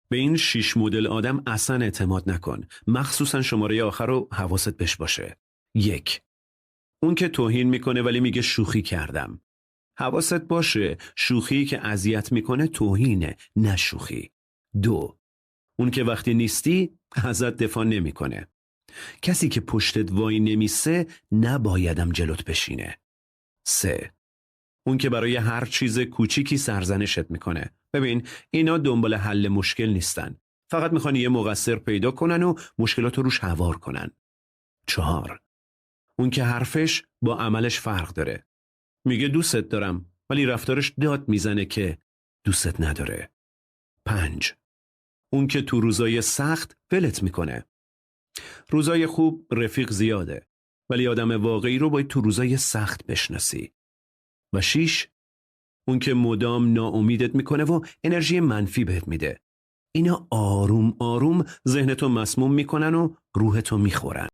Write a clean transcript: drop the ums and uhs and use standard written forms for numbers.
به این 6 مدل آدم اصلا اعتماد نکن. مخصوصا شماره آخر رو حواست بهش باشه. 1. اون که توهین میکنه ولی میگه شوخی کردم. حواست باشه شوخی که اذیت میکنه توهینه، نه شوخی. 2. اون که وقتی نیستی ازت دفاع نمیکنه. کسی که پشتت وای نمیسه نبایدم جلوت بشینه. 3. اون که برای هر چیز کوچیکی سرزنشت میکنه. ببین اینا دنبال حل مشکل نیستن. فقط میخوان یه مقصر پیدا کنن و مشکلات رو روش هوار کنن. 4. اون که حرفش با عملش فرق داره. میگه دوستت دارم ولی رفتارش داد میزنه که دوستت نداره. 5. اون که تو روزای سخت ولت میکنه. روزای خوب رفیق زیاده ولی آدم واقعی رو باید تو روزای سخت بشناسی. و 6. اون که مدام ناامیدت میکنه و انرژی منفی بهت میده. اینا آروم آروم ذهنتو مسموم میکنن و روحتو میخورن.